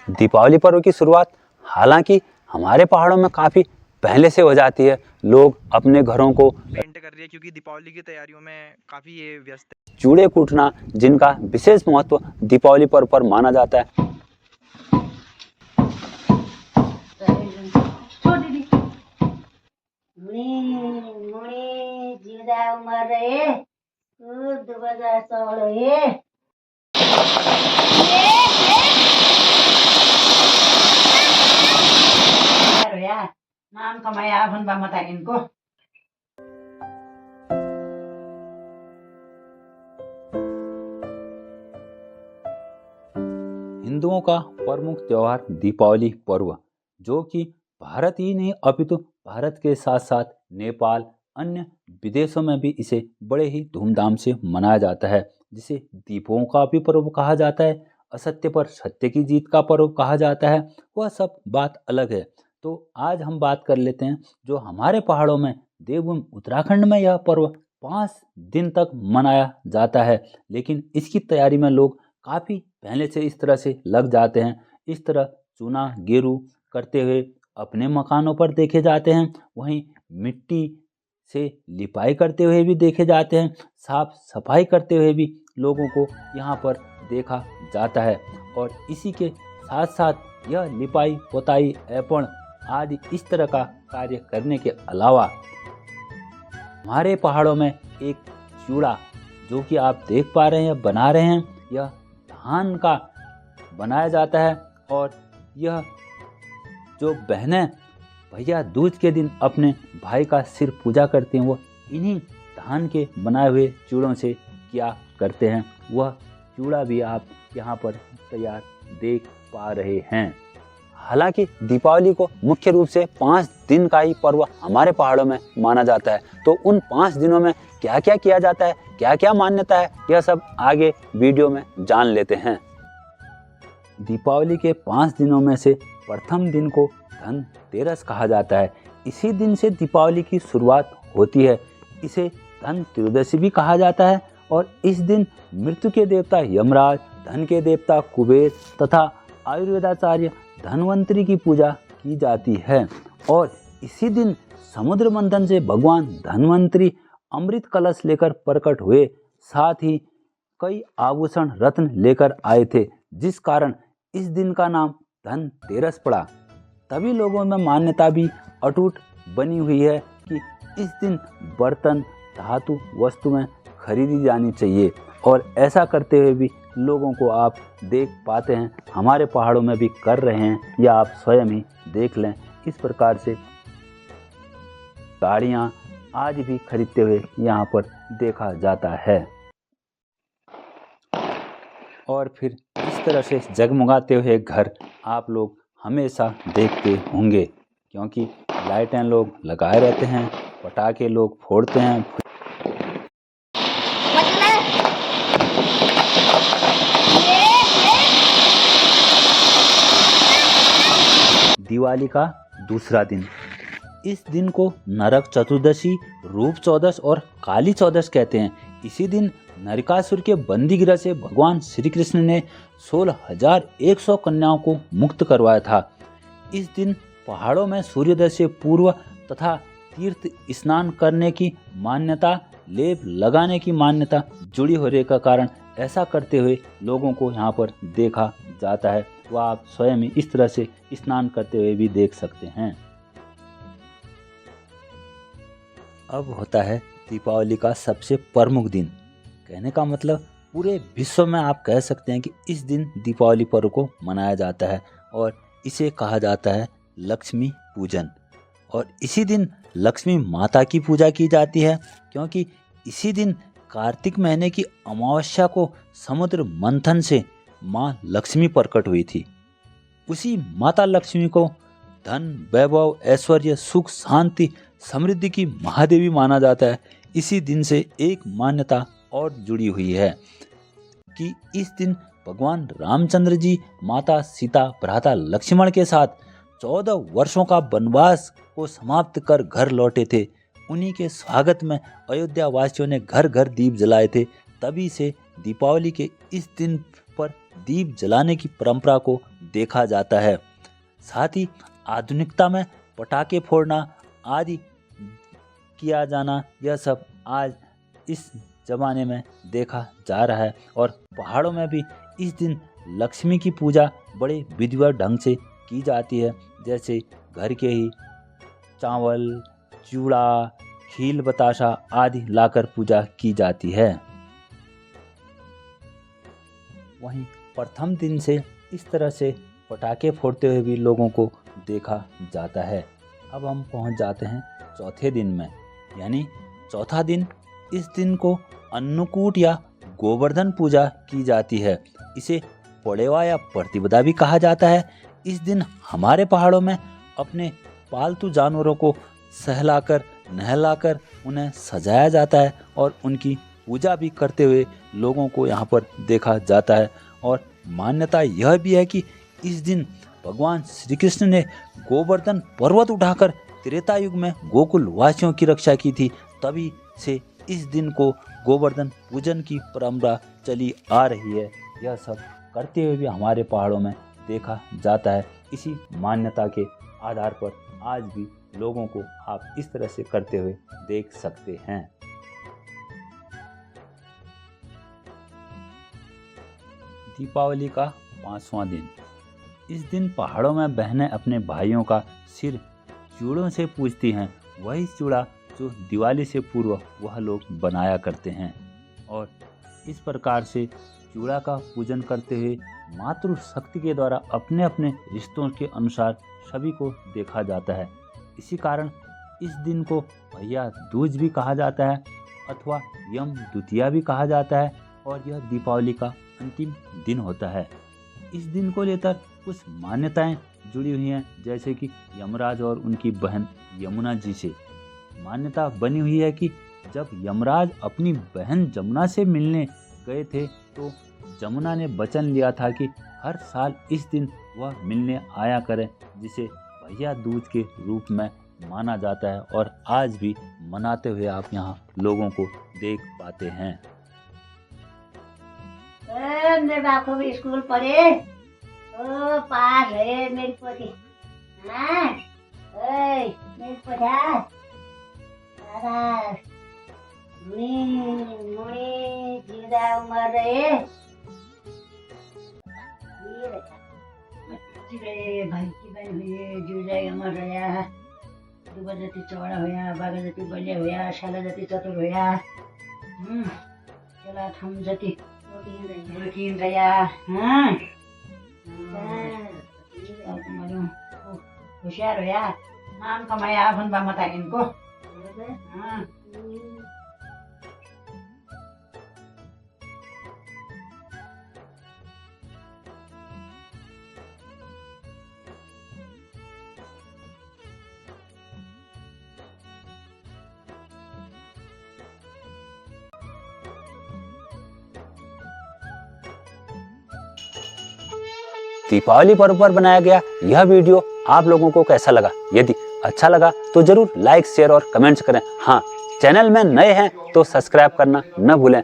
दीपावली पर्व की शुरुआत हालांकि हमारे पहाड़ों में काफ़ी पहले से हो जाती है। लोग अपने घरों को पेंट कर रही है क्योंकि दीपावली की तैयारियों में काफ़ी ये व्यस्त है। चूड़े कूटना, जिनका विशेष महत्व दीपावली पर्व पर माना जाता है। नाम कमाया अपन बामता इनको। हिंदुओं का प्रमुख त्योहार दीपावली पर्व, जो कि भारत ही नहीं अपितु भारत के साथ साथ नेपाल, अन्य विदेशों में भी इसे बड़े ही धूमधाम से मनाया जाता है, जिसे दीपों का भी पर्व कहा जाता है, असत्य पर सत्य की जीत का पर्व कहा जाता है। वह सब बात अलग है। तो आज हम बात कर लेते हैं जो हमारे पहाड़ों में देवभूमि उत्तराखंड में यह पर्व 5 दिन तक मनाया जाता है। लेकिन इसकी तैयारी में लोग काफ़ी पहले से इस तरह से लग जाते हैं। इस तरह चूना गेरू करते हुए अपने मकानों पर देखे जाते हैं, वहीं मिट्टी से लिपाई करते हुए भी देखे जाते हैं, साफ सफाई करते हुए भी लोगों को यहाँ पर देखा जाता है। और इसी के साथ साथ यह लिपाई पोताई ऐपण आदि इस तरह का कार्य करने के अलावा हमारे पहाड़ों में एक चूड़ा, जो कि आप देख पा रहे हैं बना रहे हैं, यह धान का बनाया जाता है। और यह जो बहनें भैया दूज के दिन अपने भाई का सिर पूजा करती हैं, वो इन्हीं धान के बनाए हुए चूड़ों से किया करते हैं। वह चूड़ा भी आप यहाँ पर तैयार देख पा रहे हैं। हालांकि दीपावली को मुख्य रूप से 5 दिन का ही पर्व हमारे पहाड़ों में माना जाता है। तो उन 5 दिनों में क्या क्या किया जाता है, क्या क्या मान्यता है, यह सब आगे वीडियो में जान लेते हैं। दीपावली के 5 दिनों में से प्रथम दिन को धनतेरस कहा जाता है। इसी दिन से दीपावली की शुरुआत होती है। इसे धन त्रयोदशी भी कहा जाता है। और इस दिन मृत्यु के देवता यमराज, धन के देवता कुबेर तथा आयुर्वेदाचार्य धन्वंतरी की पूजा की जाती है। और इसी दिन समुद्र मंथन से भगवान धन्वंतरी अमृत कलश लेकर प्रकट हुए, साथ ही कई आभूषण रत्न लेकर आए थे, जिस कारण इस दिन का नाम धनतेरस पड़ा। तभी लोगों में मान्यता भी अटूट बनी हुई है कि इस दिन बर्तन, धातु वस्तुएं खरीदी जानी चाहिए। और ऐसा करते हुए भी लोगों को आप देख पाते हैं, हमारे पहाड़ों में भी कर रहे हैं, या आप स्वयं ही देख लें। इस प्रकार से गाड़ियाँ आज भी खरीदते हुए यहाँ पर देखा जाता है। और फिर इस तरह से जगमगाते हुए घर आप लोग हमेशा देखते होंगे, क्योंकि लाइटें लोग लगाए रहते हैं, पटाखे लोग फोड़ते हैं। दिवाली का दूसरा दिन, इस दिन को नरक चतुर्दशी, रूप चौदश और काली चौदश कहते हैं। इसी दिन नरकासुर के बंदीगृह से भगवान श्री कृष्ण ने 16,100 कन्याओं को मुक्त करवाया था। इस दिन पहाड़ों में सूर्योदय से पूर्व तथा तीर्थ स्नान करने की मान्यता, लेप लगाने की मान्यता जुड़ी होने का कारण ऐसा करते हुए लोगों को यहाँ पर देखा जाता है। वह आप स्वयं ही इस तरह से स्नान करते हुए भी देख सकते हैं। अब होता है दीपावली का सबसे प्रमुख दिन। कहने का मतलब पूरे विश्व में आप कह सकते हैं कि इस दिन दीपावली पर्व को मनाया जाता है। और इसे कहा जाता है लक्ष्मी पूजन। और इसी दिन लक्ष्मी माता की पूजा की जाती है, क्योंकि इसी दिन कार्तिक महीने की अमावस्या को समुद्र मंथन से माँ लक्ष्मी प्रकट हुई थी। उसी माता लक्ष्मी को धन, वैभव, ऐश्वर्य, सुख, शांति, समृद्धि की महादेवी माना जाता है। इसी दिन से एक मान्यता और जुड़ी हुई है कि इस दिन भगवान रामचंद्र जी माता सीता, भ्राता लक्ष्मण के साथ 14 वर्षों का वनवास को समाप्त कर घर लौटे थे। उन्हीं के स्वागत में अयोध्या वासियों ने घर घर दीप जलाए थे। तभी से दीपावली के इस दिन पर दीप जलाने की परंपरा को देखा जाता है। साथ ही आधुनिकता में पटाखे फोड़ना आदि किया जाना, यह सब आज इस ज़माने में देखा जा रहा है। और पहाड़ों में भी इस दिन लक्ष्मी की पूजा बड़े विधिवत ढंग से की जाती है, जैसे घर के ही चावल, चूड़ा, खील बताशा आदि लाकर पूजा की जाती है। वहीं प्रथम दिन से इस तरह से पटाखे फोड़ते हुए भी लोगों को देखा जाता है। अब हम पहुंच जाते हैं चौथे दिन में, यानी चौथा दिन। इस दिन को अन्नकूट या गोवर्धन पूजा की जाती है। इसे पड़ेवा या प्रतिपदा भी कहा जाता है। इस दिन हमारे पहाड़ों में अपने पालतू जानवरों को सहलाकर नहलाकर उन्हें सजाया जाता है और उनकी पूजा भी करते हुए लोगों को यहाँ पर देखा जाता है। और मान्यता यह भी है कि इस दिन भगवान श्री कृष्ण ने गोवर्धन पर्वत उठाकर त्रेता युग में गोकुल वासियों की रक्षा की थी। तभी से इस दिन को गोवर्धन पूजन की परंपरा चली आ रही है। यह सब करते हुए भी हमारे पहाड़ों में देखा जाता है। इसी मान्यता के आधार पर आज भी लोगों को आप इस तरह से करते हुए देख सकते हैं। दीपावली का 5वां दिन। इस दिन पहाड़ों में बहनें अपने भाइयों का सिर चूड़ों से पूजती हैं। वही चूड़ा जो दिवाली से पूर्व वह लोग बनाया करते हैं। और इस प्रकार से चूड़ा का पूजन करते हुए मातृ शक्ति के द्वारा अपने अपने रिश्तों के अनुसार सभी को देखा जाता है। इसी कारण इस दिन को भैया दूज भी कहा जाता है अथवा यम द्वितीया भी कहा जाता है। और यह दीपावली का अंतिम दिन होता है। इस दिन को लेकर कुछ मान्यताएं जुड़ी हुई हैं, जैसे कि यमराज और उनकी बहन यमुना जी से मान्यता बनी हुई है कि जब यमराज अपनी बहन जमुना से मिलने गए थे तो जमुना ने वचन लिया था कि हर साल इस दिन वह मिलने आया करें, जिसे भैया दूज के रूप में माना जाता है। और आज भी मनाते हुए आप यहाँ लोगों को देख पाते हैं। मेरे बाप को भी स्कूल पढ़े ओ पास है मेरी पोती। हाँ मेरी पोता दादा मुनी जिंदा उमर रहे भाई की बहन हुई जुजा उमर रहा दुबा जति चौड़ा होया बागा जति बलिया होया शाला जति चतुर होया चला हम जति रोटीन रहा। हाँ होशियार होया नाम कमाया अपन बा मता इनको। हाँ दीपावली पर्व पर बनाया गया यह वीडियो आप लोगों को कैसा लगा? यदि अच्छा लगा तो जरूर लाइक, शेयर और कमेंट्स करें। हाँ, चैनल में नए हैं तो सब्सक्राइब करना न भूलें।